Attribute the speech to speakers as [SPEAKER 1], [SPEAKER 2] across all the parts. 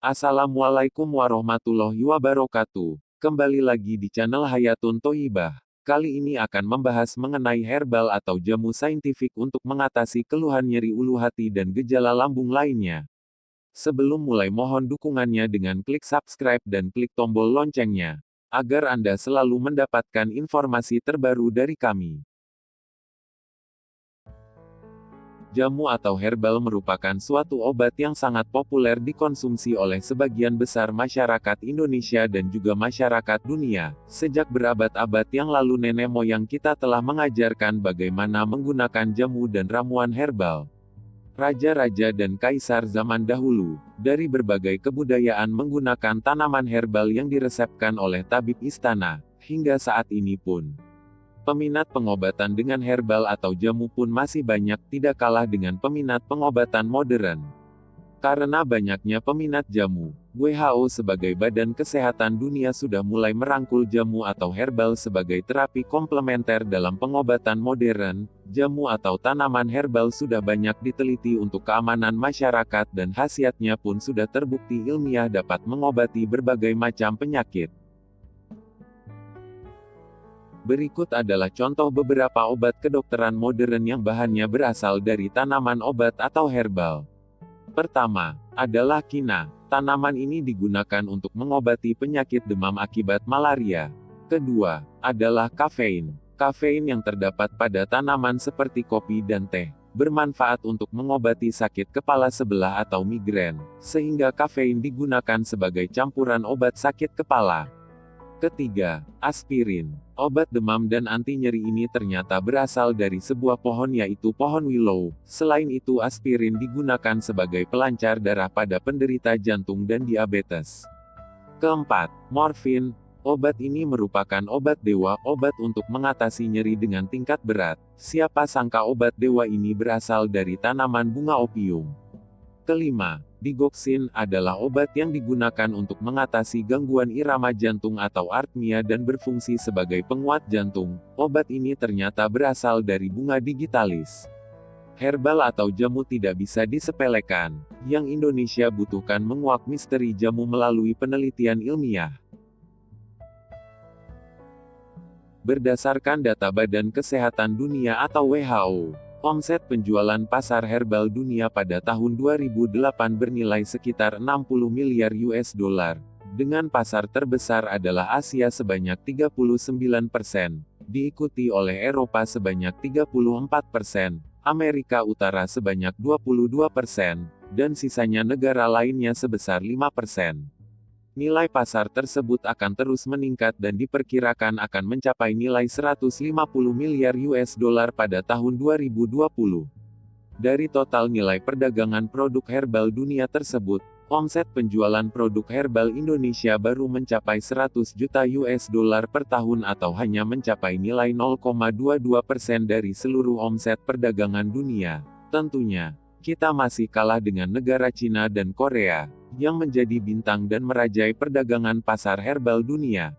[SPEAKER 1] Assalamualaikum warahmatullahi wabarakatuh. Kembali lagi di channel Hayatun Thoyibah. Kali ini akan membahas mengenai herbal atau jamu saintifik untuk mengatasi keluhan nyeri ulu hati dan gejala lambung lainnya. Sebelum mulai mohon dukungannya dengan klik subscribe dan klik tombol loncengnya, agar Anda selalu mendapatkan informasi terbaru dari kami. Jamu atau herbal merupakan suatu obat yang sangat populer dikonsumsi oleh sebagian besar masyarakat Indonesia dan juga masyarakat dunia. Sejak berabad-abad yang lalu nenek moyang kita telah mengajarkan bagaimana menggunakan jamu dan ramuan herbal. Raja-raja dan kaisar zaman dahulu, dari berbagai kebudayaan menggunakan tanaman herbal yang diresepkan oleh tabib istana, hingga saat ini pun. Peminat pengobatan dengan herbal atau jamu pun masih banyak, tidak kalah dengan peminat pengobatan modern. Karena banyaknya peminat jamu, WHO sebagai Badan Kesehatan Dunia sudah mulai merangkul jamu atau herbal sebagai terapi komplementer dalam pengobatan modern. Jamu atau tanaman herbal sudah banyak diteliti untuk keamanan masyarakat dan khasiatnya pun sudah terbukti ilmiah dapat mengobati berbagai macam penyakit. Berikut adalah contoh beberapa obat kedokteran modern yang bahannya berasal dari tanaman obat atau herbal. Pertama, adalah kina. Tanaman ini digunakan untuk mengobati penyakit demam akibat malaria. Kedua, adalah kafein. Kafein yang terdapat pada tanaman seperti kopi dan teh, bermanfaat untuk mengobati sakit kepala sebelah atau migrain, sehingga kafein digunakan sebagai campuran obat sakit kepala. Ketiga, aspirin. Obat demam dan anti nyeri ini ternyata berasal dari sebuah pohon yaitu pohon willow. Selain itu aspirin digunakan sebagai pelancar darah pada penderita jantung dan diabetes. Keempat, morfin. Obat ini merupakan obat dewa, obat untuk mengatasi nyeri dengan tingkat berat. Siapa sangka obat dewa ini berasal dari tanaman bunga opium. Kelima, digoxin adalah obat yang digunakan untuk mengatasi gangguan irama jantung atau arrhythmia dan berfungsi sebagai penguat jantung. Obat ini ternyata berasal dari bunga digitalis. Herbal atau jamu tidak bisa disepelekan. Yang Indonesia butuhkan menguak misteri jamu melalui penelitian ilmiah. Berdasarkan data Badan Kesehatan Dunia atau WHO, omset penjualan pasar herbal dunia pada tahun 2008 bernilai sekitar 60 miliar US dollar. Dengan pasar terbesar adalah Asia sebanyak 39%, diikuti oleh Eropa sebanyak 34%, Amerika Utara sebanyak 22%, dan sisanya negara lainnya sebesar 5%. Nilai pasar tersebut akan terus meningkat dan diperkirakan akan mencapai nilai 150 miliar US dollar pada tahun 2020. Dari total nilai perdagangan produk herbal dunia tersebut, omset penjualan produk herbal Indonesia baru mencapai 100 juta US dollar per tahun atau hanya mencapai nilai 0,22% dari seluruh omset perdagangan dunia. Tentunya, kita masih kalah dengan negara Cina dan Korea, yang menjadi bintang dan merajai perdagangan pasar herbal dunia.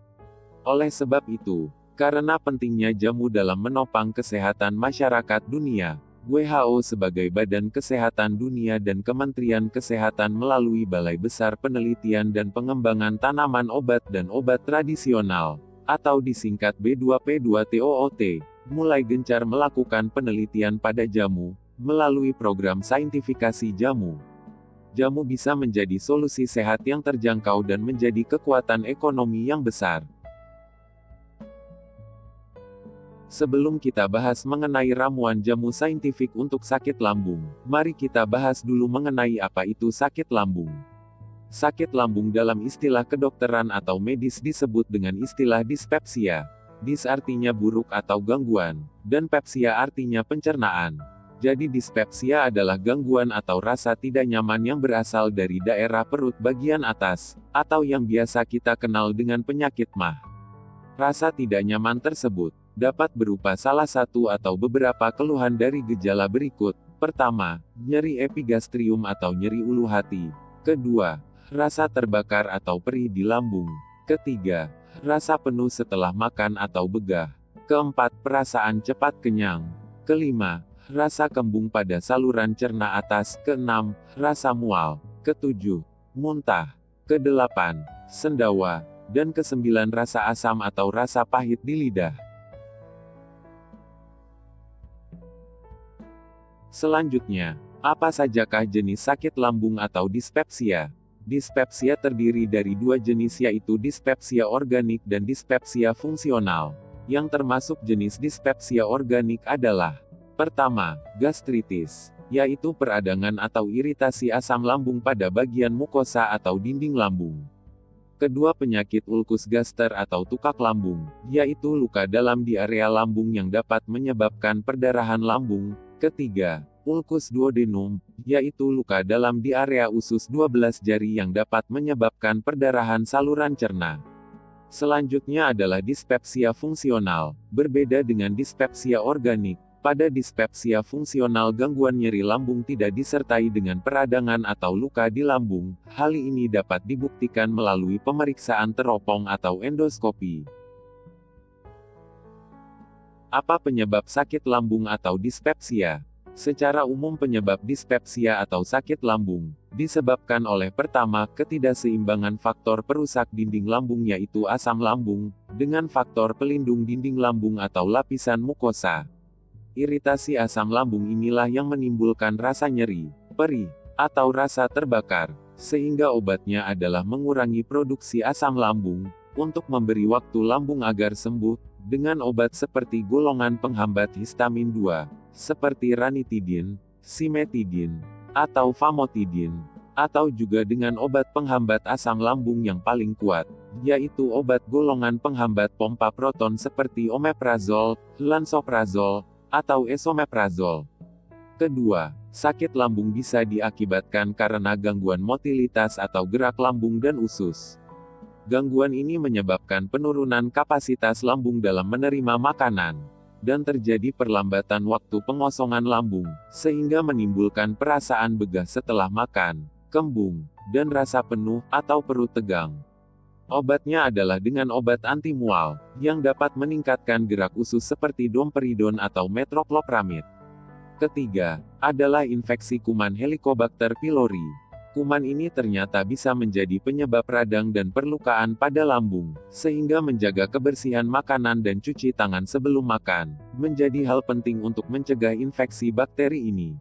[SPEAKER 1] Oleh sebab itu, karena pentingnya jamu dalam menopang kesehatan masyarakat dunia, WHO sebagai Badan Kesehatan Dunia dan Kementerian Kesehatan melalui Balai Besar Penelitian dan Pengembangan Tanaman Obat dan Obat Tradisional, atau disingkat B2P2TOOT, mulai gencar melakukan penelitian pada jamu, melalui program saintifikasi jamu. Jamu bisa menjadi solusi sehat yang terjangkau dan menjadi kekuatan ekonomi yang besar. Sebelum kita bahas mengenai ramuan jamu saintifik untuk sakit lambung, mari kita bahas dulu mengenai apa itu sakit lambung. Sakit lambung dalam istilah kedokteran atau medis disebut dengan istilah dispepsia. Dis artinya buruk atau gangguan, dan pepsia artinya pencernaan. Jadi dispepsia adalah gangguan atau rasa tidak nyaman yang berasal dari daerah perut bagian atas, atau yang biasa kita kenal dengan penyakit MAH. Rasa tidak nyaman tersebut dapat berupa salah satu atau beberapa keluhan dari gejala berikut. Pertama, nyeri epigastrium atau nyeri ulu hati. Kedua, rasa terbakar atau perih di lambung. Ketiga, rasa penuh setelah makan atau begah. Keempat, perasaan cepat kenyang. Kelima, rasa kembung pada saluran cerna atas. Keenam, rasa mual. Ketujuh, muntah. Kedelapan, sendawa. Dan kesembilan, rasa asam atau rasa pahit di lidah. Selanjutnya, apa sajakah jenis sakit lambung atau dispepsia? Dispepsia terdiri dari dua jenis, yaitu dispepsia organik dan dispepsia fungsional. Yang termasuk jenis dispepsia organik adalah: pertama, gastritis, yaitu peradangan atau iritasi asam lambung pada bagian mukosa atau dinding lambung. Kedua, penyakit ulkus gaster atau tukak lambung, yaitu luka dalam di area lambung yang dapat menyebabkan perdarahan lambung. Ketiga, ulkus duodenum, yaitu luka dalam di area usus 12 jari yang dapat menyebabkan perdarahan saluran cerna. Selanjutnya adalah dispepsia fungsional. Berbeda dengan dispepsia organik, pada dispepsia fungsional gangguan nyeri lambung tidak disertai dengan peradangan atau luka di lambung. Hal ini dapat dibuktikan melalui pemeriksaan teropong atau endoskopi. Apa penyebab sakit lambung atau dispepsia? Secara umum penyebab dispepsia atau sakit lambung disebabkan oleh: pertama, ketidakseimbangan faktor perusak dinding lambung yaitu asam lambung, dengan faktor pelindung dinding lambung atau lapisan mukosa. Iritasi asam lambung inilah yang menimbulkan rasa nyeri, perih, atau rasa terbakar, sehingga obatnya adalah mengurangi produksi asam lambung, untuk memberi waktu lambung agar sembuh, dengan obat seperti golongan penghambat histamin 2, seperti ranitidin, simetidin, atau famotidin, atau juga dengan obat penghambat asam lambung yang paling kuat, yaitu obat golongan penghambat pompa proton seperti omeprazol, lansoprazol, atau esomeprazol. Kedua, sakit lambung bisa diakibatkan karena gangguan motilitas atau gerak lambung dan usus. Gangguan ini menyebabkan penurunan kapasitas lambung dalam menerima makanan, dan terjadi perlambatan waktu pengosongan lambung, sehingga menimbulkan perasaan begah setelah makan, kembung, dan rasa penuh atau perut tegang. Obatnya adalah dengan obat anti mual, yang dapat meningkatkan gerak usus seperti domperidon atau metoclopramid. Ketiga, adalah infeksi kuman Helicobacter pylori. Kuman ini ternyata bisa menjadi penyebab radang dan perlukaan pada lambung, sehingga menjaga kebersihan makanan dan cuci tangan sebelum makan, menjadi hal penting untuk mencegah infeksi bakteri ini.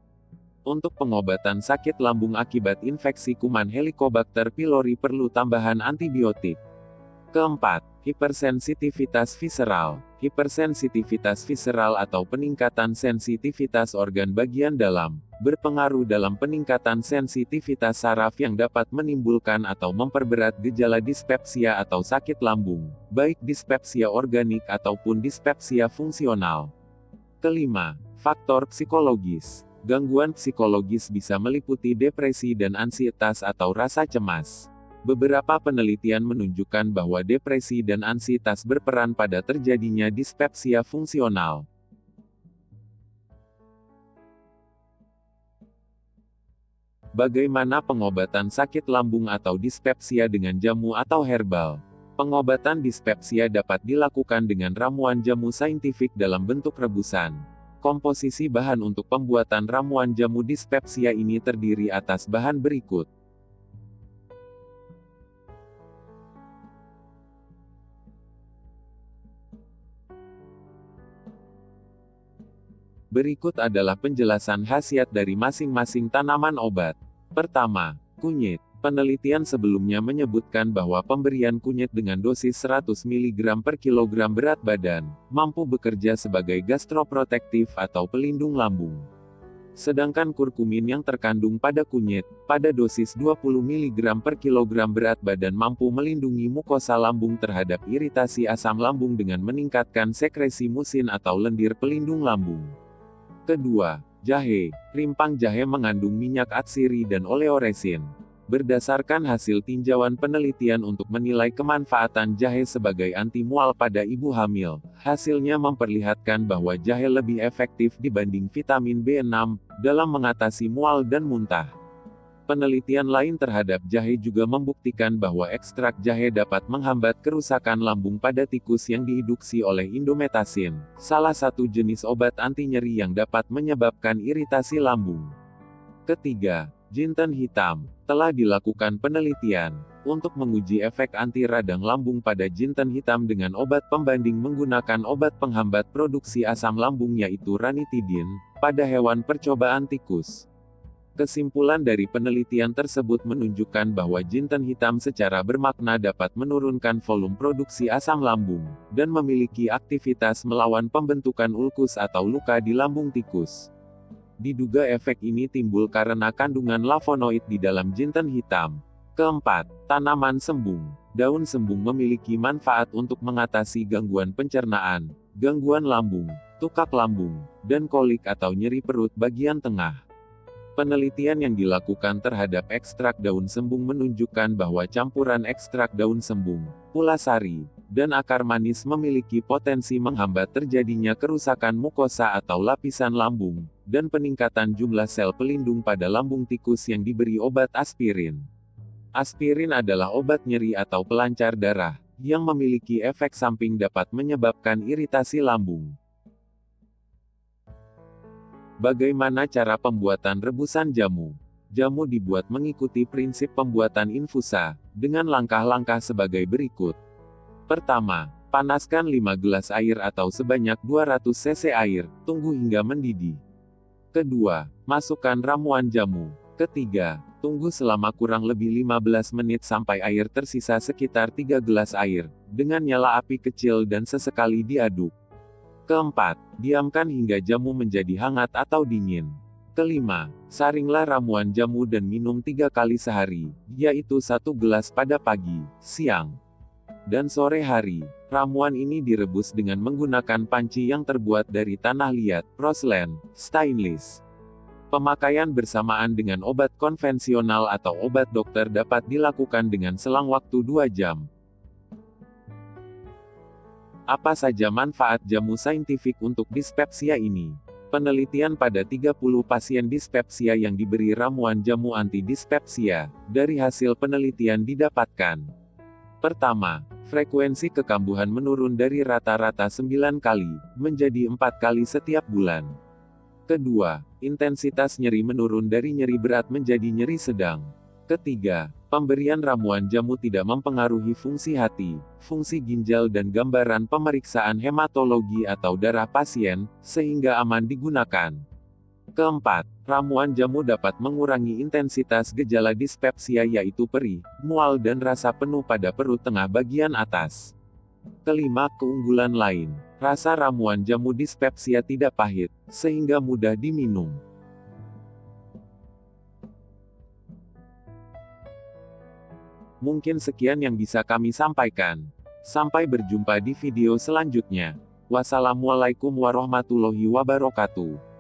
[SPEAKER 1] Untuk pengobatan sakit lambung akibat infeksi kuman Helicobacter pylori perlu tambahan antibiotik. Keempat, hipersensitivitas visceral. Hipersensitivitas visceral atau peningkatan sensitivitas organ bagian dalam, berpengaruh dalam peningkatan sensitivitas saraf yang dapat menimbulkan atau memperberat gejala dispepsia atau sakit lambung, baik dispepsia organik ataupun dispepsia fungsional. Kelima, faktor psikologis. Gangguan psikologis bisa meliputi depresi dan ansietas atau rasa cemas. Beberapa penelitian menunjukkan bahwa depresi dan ansietas berperan pada terjadinya dispepsia fungsional. Bagaimana pengobatan sakit lambung atau dispepsia dengan jamu atau herbal? Pengobatan dispepsia dapat dilakukan dengan ramuan jamu saintifik dalam bentuk rebusan. Komposisi bahan untuk pembuatan ramuan jamu dispepsia ini terdiri atas bahan berikut. Berikut adalah penjelasan khasiat dari masing-masing tanaman obat. Pertama, kunyit. Penelitian sebelumnya menyebutkan bahwa pemberian kunyit dengan dosis 100 mg per kilogram berat badan, mampu bekerja sebagai gastroprotektif atau pelindung lambung. Sedangkan kurkumin yang terkandung pada kunyit, pada dosis 20 mg per kilogram berat badan mampu melindungi mukosa lambung terhadap iritasi asam lambung dengan meningkatkan sekresi musin atau lendir pelindung lambung. Kedua, jahe. Rimpang jahe mengandung minyak atsiri dan oleoresin. Berdasarkan hasil tinjauan penelitian untuk menilai kemanfaatan jahe sebagai anti mual pada ibu hamil, hasilnya memperlihatkan bahwa jahe lebih efektif dibanding vitamin B6 dalam mengatasi mual dan muntah. Penelitian lain terhadap jahe juga membuktikan bahwa ekstrak jahe dapat menghambat kerusakan lambung pada tikus yang diinduksi oleh indometasin, salah satu jenis obat anti nyeri yang dapat menyebabkan iritasi lambung. Ketiga, Jinten hitam. Telah dilakukan penelitian untuk menguji efek anti radang lambung pada jinten hitam dengan obat pembanding menggunakan obat penghambat produksi asam lambung yaitu ranitidin, pada hewan percobaan tikus. Kesimpulan dari penelitian tersebut menunjukkan bahwa jinten hitam secara bermakna dapat menurunkan volume produksi asam lambung, dan memiliki aktivitas melawan pembentukan ulkus atau luka di lambung tikus. Diduga efek ini timbul karena kandungan flavonoid di dalam jinten hitam. Keempat, tanaman sembung. Daun sembung memiliki manfaat untuk mengatasi gangguan pencernaan, gangguan lambung, tukak lambung, dan kolik atau nyeri perut bagian tengah. Penelitian yang dilakukan terhadap ekstrak daun sembung menunjukkan bahwa campuran ekstrak daun sembung, pulasari, dan akar manis memiliki potensi menghambat terjadinya kerusakan mukosa atau lapisan lambung, dan peningkatan jumlah sel pelindung pada lambung tikus yang diberi obat aspirin. Aspirin adalah obat nyeri atau pelancar darah, yang memiliki efek samping dapat menyebabkan iritasi lambung. Bagaimana cara pembuatan rebusan jamu? Jamu dibuat mengikuti prinsip pembuatan infusa, dengan langkah-langkah sebagai berikut. Pertama, panaskan 5 gelas air atau sebanyak 200 cc air, tunggu hingga mendidih. Kedua, masukkan ramuan jamu. Ketiga, tunggu selama kurang lebih 15 menit sampai air tersisa sekitar 3 gelas air, dengan nyala api kecil dan sesekali diaduk. Keempat, diamkan hingga jamu menjadi hangat atau dingin. Kelima, saringlah ramuan jamu dan minum 3 kali sehari, yaitu 1 gelas pada pagi, siang, dan sore hari. Ramuan ini direbus dengan menggunakan panci yang terbuat dari tanah liat, porcelain, stainless. Pemakaian bersamaan dengan obat konvensional atau obat dokter dapat dilakukan dengan selang waktu 2 jam. Apa saja manfaat jamu saintifik untuk dispepsia ini? Penelitian pada 30 pasien dispepsia yang diberi ramuan jamu anti-dispepsia. Dari hasil penelitian didapatkan. Pertama, frekuensi kekambuhan menurun dari rata-rata 9 kali, menjadi 4 kali setiap bulan. Kedua, intensitas nyeri menurun dari nyeri berat menjadi nyeri sedang. Ketiga, pemberian ramuan jamu tidak mempengaruhi fungsi hati, fungsi ginjal dan gambaran pemeriksaan hematologi atau darah pasien, sehingga aman digunakan. Keempat, ramuan jamu dapat mengurangi intensitas gejala dispepsia yaitu perih, mual dan rasa penuh pada perut tengah bagian atas. Kelima, keunggulan lain. Rasa ramuan jamu dispepsia tidak pahit, sehingga mudah diminum. Mungkin sekian yang bisa kami sampaikan. Sampai berjumpa di video selanjutnya. Wassalamualaikum warahmatullahi wabarakatuh.